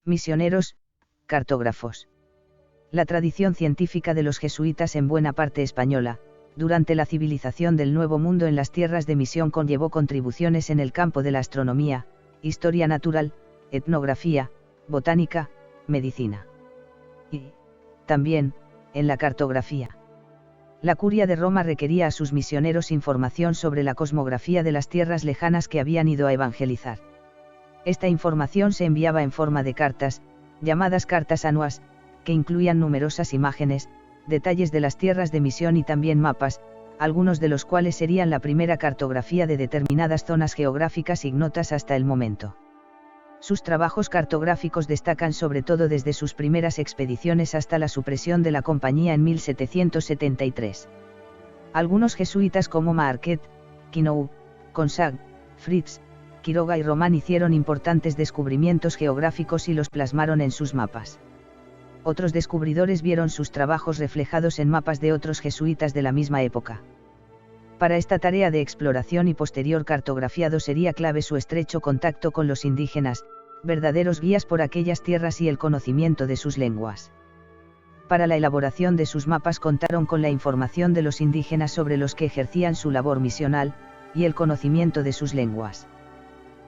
Misioneros, cartógrafos. La tradición científica de los jesuitas en buena parte española, durante la civilización del Nuevo Mundo en las tierras de misión conllevó contribuciones en el campo de la astronomía, historia natural, etnografía, botánica, medicina. Y, también, en la cartografía. La curia de Roma requería a sus misioneros información sobre la cosmografía de las tierras lejanas que habían ido a evangelizar. Esta información se enviaba en forma de cartas, llamadas cartas anuas, que incluían numerosas imágenes, detalles de las tierras de misión y también mapas, algunos de los cuales serían la primera cartografía de determinadas zonas geográficas ignotas hasta el momento. Sus trabajos cartográficos destacan sobre todo desde sus primeras expediciones hasta la supresión de la compañía en 1773. Algunos jesuitas como Marquette, Quinault, Consag, Fritz, Quiroga y Román hicieron importantes descubrimientos geográficos y los plasmaron en sus mapas. Otros descubridores vieron sus trabajos reflejados en mapas de otros jesuitas de la misma época. Para esta tarea de exploración y posterior cartografiado sería clave su estrecho contacto con los indígenas, verdaderos guías por aquellas tierras y el conocimiento de sus lenguas. Para la elaboración de sus mapas contaron con la información de los indígenas sobre los que ejercían su labor misional, y el conocimiento de sus lenguas.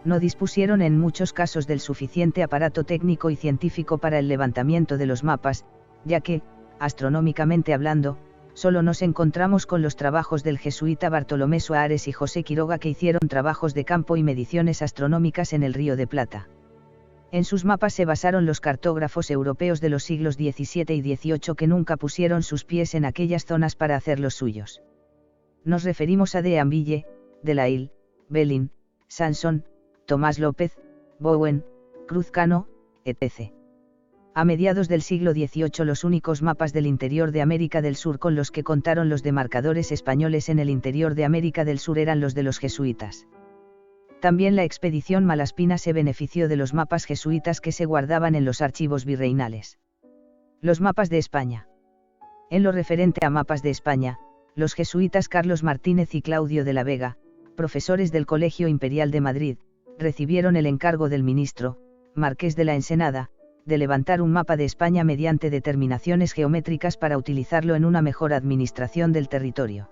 No dispusieron en muchos casos del suficiente aparato técnico y científico para el levantamiento de los mapas, ya que, astronómicamente hablando, solo nos encontramos con los trabajos del jesuita Bartolomé Soares y José Quiroga que hicieron trabajos de campo y mediciones astronómicas en el Río de Plata. En sus mapas se basaron los cartógrafos europeos de los siglos XVII y XVIII que nunca pusieron sus pies en aquellas zonas para hacer los suyos. Nos referimos a de Anville, de la Isle, Belin, Sanson, Tomás López, Bowen, Cruz Cano, etc. A mediados del siglo XVIII los únicos mapas del interior de América del Sur con los que contaron los demarcadores españoles en el interior de América del Sur eran los de los jesuitas. También la expedición Malaspina se benefició de los mapas jesuitas que se guardaban en los archivos virreinales. Los mapas de España. En lo referente a mapas de España, los jesuitas Carlos Martínez y Claudio de la Vega, profesores del Colegio Imperial de Madrid, recibieron el encargo del ministro, Marqués de la Ensenada, de levantar un mapa de España mediante determinaciones geométricas para utilizarlo en una mejor administración del territorio.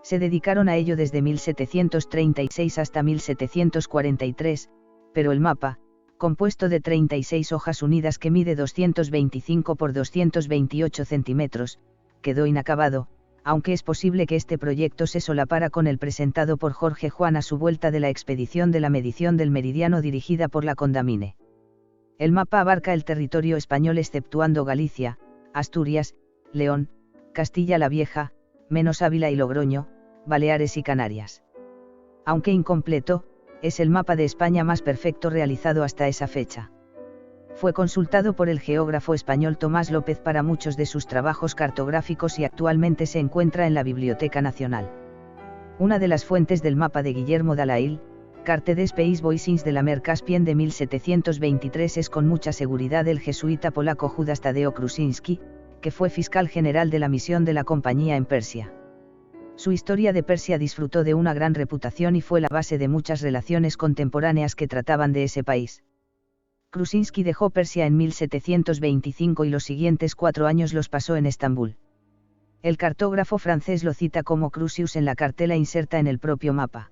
Se dedicaron a ello desde 1736 hasta 1743, pero el mapa, compuesto de 36 hojas unidas que mide 225 por 228 centímetros, quedó inacabado, aunque es posible que este proyecto se solapara con el presentado por Jorge Juan a su vuelta de la expedición de la medición del meridiano dirigida por la Condamine. El mapa abarca el territorio español exceptuando Galicia, Asturias, León, Castilla la Vieja, menos Ávila y Logroño, Baleares y Canarias. Aunque incompleto, es el mapa de España más perfecto realizado hasta esa fecha. Fue consultado por el geógrafo español Tomás López para muchos de sus trabajos cartográficos y actualmente se encuentra en la Biblioteca Nacional. Una de las fuentes del mapa de Guillermo Dalail, Carte des Pays Voisins de la Mer Caspien de 1723 es con mucha seguridad el jesuita polaco Judas Tadeo Kruczynski, que fue fiscal general de la misión de la compañía en Persia. Su historia de Persia disfrutó de una gran reputación y fue la base de muchas relaciones contemporáneas que trataban de ese país. Kruczynski dejó Persia en 1725 y los siguientes 4 años los pasó en Estambul. El cartógrafo francés lo cita como Crucius en la cartela inserta en el propio mapa.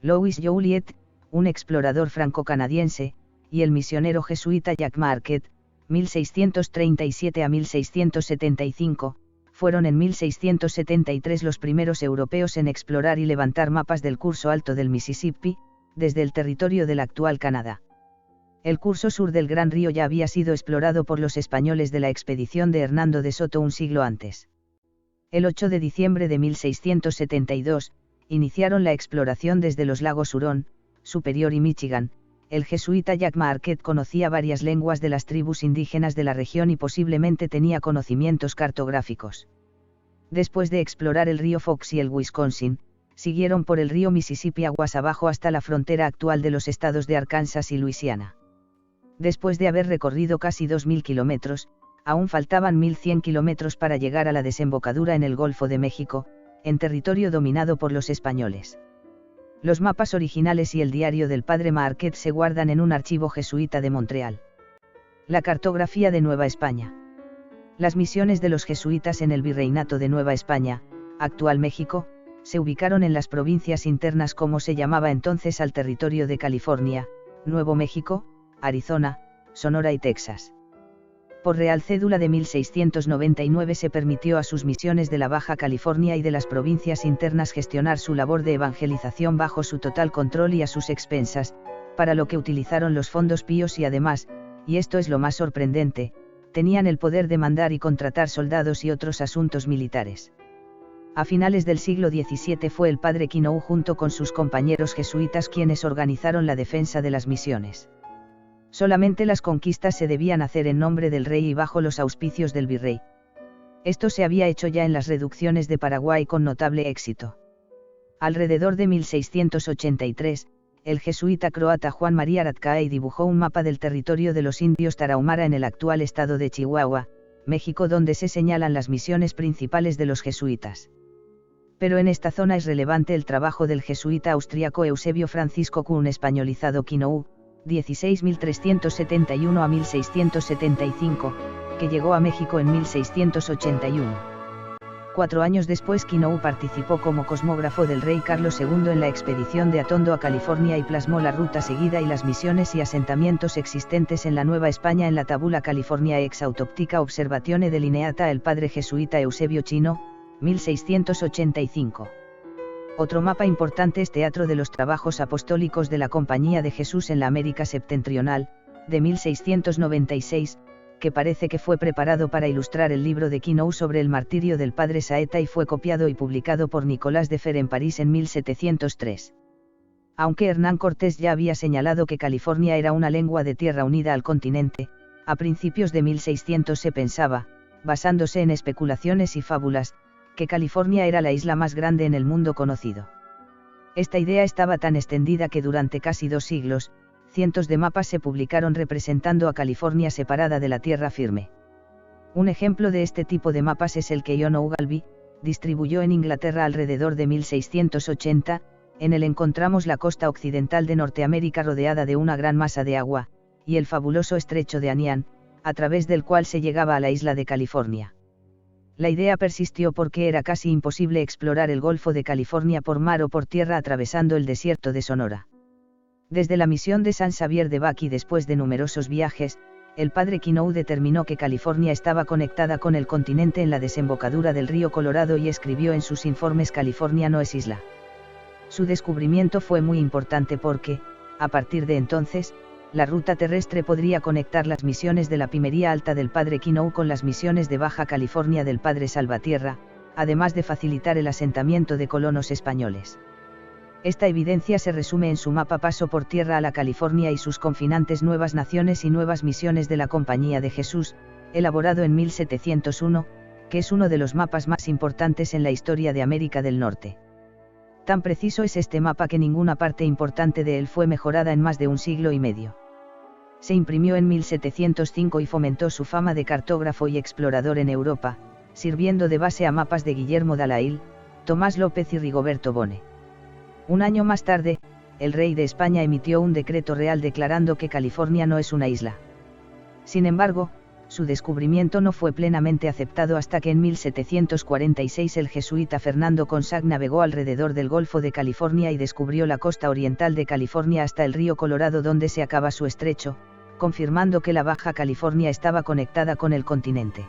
Louis Joliet, un explorador franco-canadiense, y el misionero jesuita Jacques Marquette, 1637 a 1675, fueron en 1673 los primeros europeos en explorar y levantar mapas del curso alto del Mississippi, desde el territorio del actual Canadá. El curso sur del Gran Río ya había sido explorado por los españoles de la expedición de Hernando de Soto un siglo antes. El 8 de diciembre de 1672, iniciaron la exploración desde los lagos Hurón, Superior y Michigan. El jesuita Jacques Marquette conocía varias lenguas de las tribus indígenas de la región y posiblemente tenía conocimientos cartográficos. Después de explorar el río Fox y el Wisconsin, siguieron por el río Mississippi aguas abajo hasta la frontera actual de los estados de Arkansas y Luisiana. Después de haber recorrido casi 2.000 kilómetros, aún faltaban 1.100 kilómetros para llegar a la desembocadura en el Golfo de México, en territorio dominado por los españoles. Los mapas originales y el diario del padre Marquette se guardan en un archivo jesuita de Montreal. La cartografía de Nueva España. Las misiones de los jesuitas en el Virreinato de Nueva España, actual México, se ubicaron en las provincias internas como se llamaba entonces al territorio de California, Nuevo México, Arizona, Sonora y Texas. Por Real Cédula de 1699 se permitió a sus misiones de la Baja California y de las provincias internas gestionar su labor de evangelización bajo su total control y a sus expensas, para lo que utilizaron los fondos píos y además, y esto es lo más sorprendente, tenían el poder de mandar y contratar soldados y otros asuntos militares. A finales del siglo XVII fue el padre Quinaú junto con sus compañeros jesuitas quienes organizaron la defensa de las misiones. Solamente las conquistas se debían hacer en nombre del rey y bajo los auspicios del virrey. Esto se había hecho ya en las reducciones de Paraguay con notable éxito. Alrededor de 1683, el jesuita croata Juan María Aratkaey dibujó un mapa del territorio de los indios tarahumara en el actual estado de Chihuahua, México, donde se señalan las misiones principales de los jesuitas. Pero en esta zona es relevante el trabajo del jesuita austriaco Eusebio Francisco Kuhn españolizado Quinaú, 16.371 a 1675, que llegó a México en 1681. 4 años después Quinaú participó como cosmógrafo del rey Carlos II en la expedición de Atondo a California y plasmó la ruta seguida y las misiones y asentamientos existentes en la Nueva España en la Tabula Californiae ex autoptica observatione delineata el padre jesuita Eusebio Chino, 1685. Otro mapa importante es Teatro de los Trabajos Apostólicos de la Compañía de Jesús en la América Septentrional, de 1696, que parece que fue preparado para ilustrar el libro de Quinaú sobre el martirio del padre Saeta y fue copiado y publicado por Nicolás de Fer en París en 1703. Aunque Hernán Cortés ya había señalado que California era una lengua de tierra unida al continente, a principios de 1600 se pensaba, basándose en especulaciones y fábulas, que California era la isla más grande en el mundo conocido. Esta idea estaba tan extendida que durante casi 2 siglos, cientos de mapas se publicaron representando a California separada de la tierra firme. Un ejemplo de este tipo de mapas es el que John Ogilvy distribuyó en Inglaterra alrededor de 1680, en él encontramos la costa occidental de Norteamérica rodeada de una gran masa de agua, y el fabuloso estrecho de Anian, a través del cual se llegaba a la isla de California. La idea persistió porque era casi imposible explorar el Golfo de California por mar o por tierra atravesando el desierto de Sonora. Desde la misión de San Xavier de Bac y después de numerosos viajes, el padre Quinaú determinó que California estaba conectada con el continente en la desembocadura del río Colorado y escribió en sus informes California no es isla. Su descubrimiento fue muy importante porque, a partir de entonces, la ruta terrestre podría conectar las misiones de la Pimería Alta del padre Quinaú con las misiones de Baja California del padre Salvatierra, además de facilitar el asentamiento de colonos españoles. Esta evidencia se resume en su mapa Paso por tierra a la California y sus confinantes Nuevas Naciones y Nuevas Misiones de la Compañía de Jesús, elaborado en 1701, que es uno de los mapas más importantes en la historia de América del Norte. Tan preciso es este mapa que ninguna parte importante de él fue mejorada en más de 1 siglo y medio. Se imprimió en 1705 y fomentó su fama de cartógrafo y explorador en Europa, sirviendo de base a mapas de Guillermo Dalail, Tomás López y Rigoberto Bone. Un año más tarde, el rey de España emitió un decreto real declarando que California no es una isla. Sin embargo, su descubrimiento no fue plenamente aceptado hasta que en 1746 el jesuita Fernando Consag navegó alrededor del Golfo de California y descubrió la costa oriental de California hasta el río Colorado donde se acaba su estrecho, confirmando que la Baja California estaba conectada con el continente.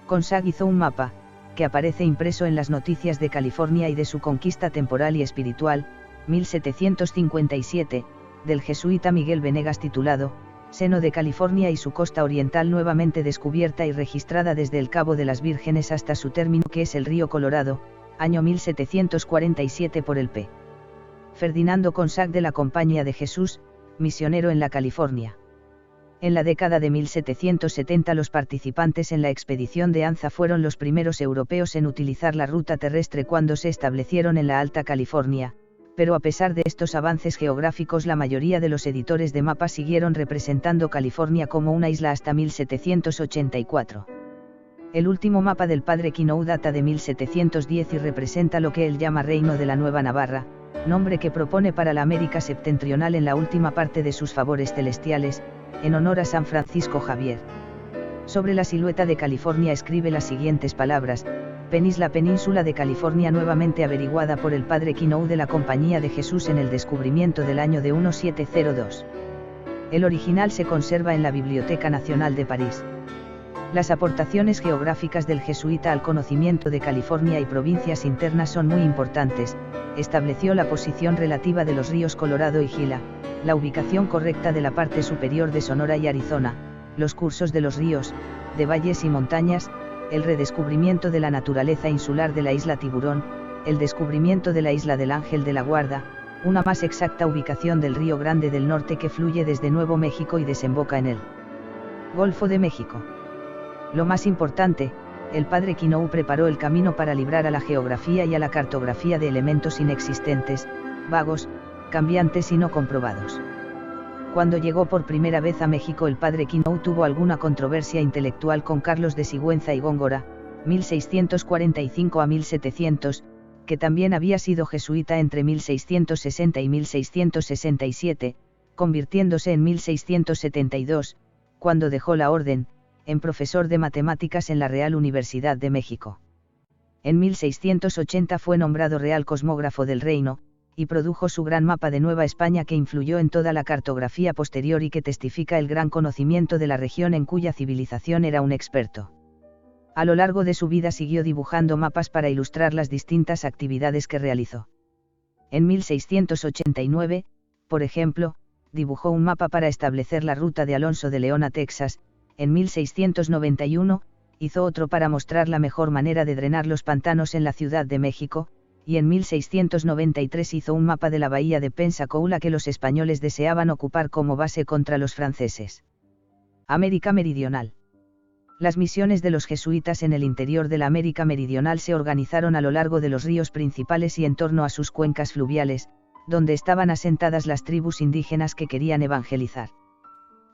Consag hizo un mapa, que aparece impreso en las noticias de California y de su conquista temporal y espiritual, 1757, del jesuita Miguel Venegas titulado, Seno de California y su costa oriental nuevamente descubierta y registrada desde el Cabo de las Vírgenes hasta su término que es el río Colorado, año 1747 por el P. Ferdinando Consag de la Compañía de Jesús, misionero en la California. En la década de 1770 los participantes en la expedición de Anza fueron los primeros europeos en utilizar la ruta terrestre cuando se establecieron en la Alta California, pero a pesar de estos avances geográficos la mayoría de los editores de mapas siguieron representando California como una isla hasta 1784. El último mapa del padre Quinaú data de 1710 y representa lo que él llama Reino de la Nueva Navarra, nombre que propone para la América septentrional en la última parte de sus favores celestiales, en honor a San Francisco Javier. Sobre la silueta de California escribe las siguientes palabras: la península de California nuevamente averiguada por el padre Quinault de la Compañía de Jesús en el descubrimiento del año de 1702. El original se conserva en la Biblioteca Nacional de París. Las aportaciones geográficas del jesuita al conocimiento de California y provincias internas son muy importantes. Estableció la posición relativa de los ríos Colorado y Gila, la ubicación correcta de la parte superior de Sonora y Arizona, los cursos de los ríos, de valles y montañas, el redescubrimiento de la naturaleza insular de la isla Tiburón, el descubrimiento de la isla del Ángel de la Guarda, una más exacta ubicación del Río Grande del Norte que fluye desde Nuevo México y desemboca en el Golfo de México. Lo más importante, el padre Quinault preparó el camino para librar a la geografía y a la cartografía de elementos inexistentes, vagos, cambiantes y no comprobados. Cuando llegó por primera vez a México el padre Quinault tuvo alguna controversia intelectual con Carlos de Sigüenza y Góngora, 1645 a 1700, que también había sido jesuita entre 1660 y 1667, convirtiéndose en 1672, cuando dejó la orden, en profesor de matemáticas en la Real Universidad de México. En 1680 fue nombrado Real Cosmógrafo del Reino, y produjo su gran mapa de Nueva España que influyó en toda la cartografía posterior y que testifica el gran conocimiento de la región en cuya civilización era un experto. A lo largo de su vida siguió dibujando mapas para ilustrar las distintas actividades que realizó. En 1689, por ejemplo, dibujó un mapa para establecer la ruta de Alonso de León a Texas. En 1691, hizo otro para mostrar la mejor manera de drenar los pantanos en la Ciudad de México, y en 1693 hizo un mapa de la bahía de Pensacola que los españoles deseaban ocupar como base contra los franceses. América Meridional. Las misiones de los jesuitas en el interior de la América Meridional se organizaron a lo largo de los ríos principales y en torno a sus cuencas fluviales, donde estaban asentadas las tribus indígenas que querían evangelizar.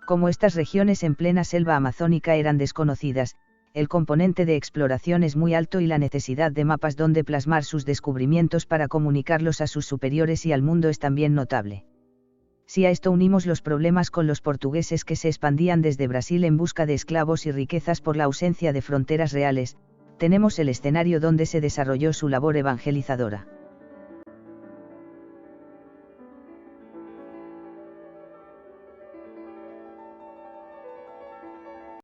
Como estas regiones en plena selva amazónica eran desconocidas, el componente de exploración es muy alto y la necesidad de mapas donde plasmar sus descubrimientos para comunicarlos a sus superiores y al mundo es también notable. Si a esto unimos los problemas con los portugueses que se expandían desde Brasil en busca de esclavos y riquezas por la ausencia de fronteras reales, tenemos el escenario donde se desarrolló su labor evangelizadora.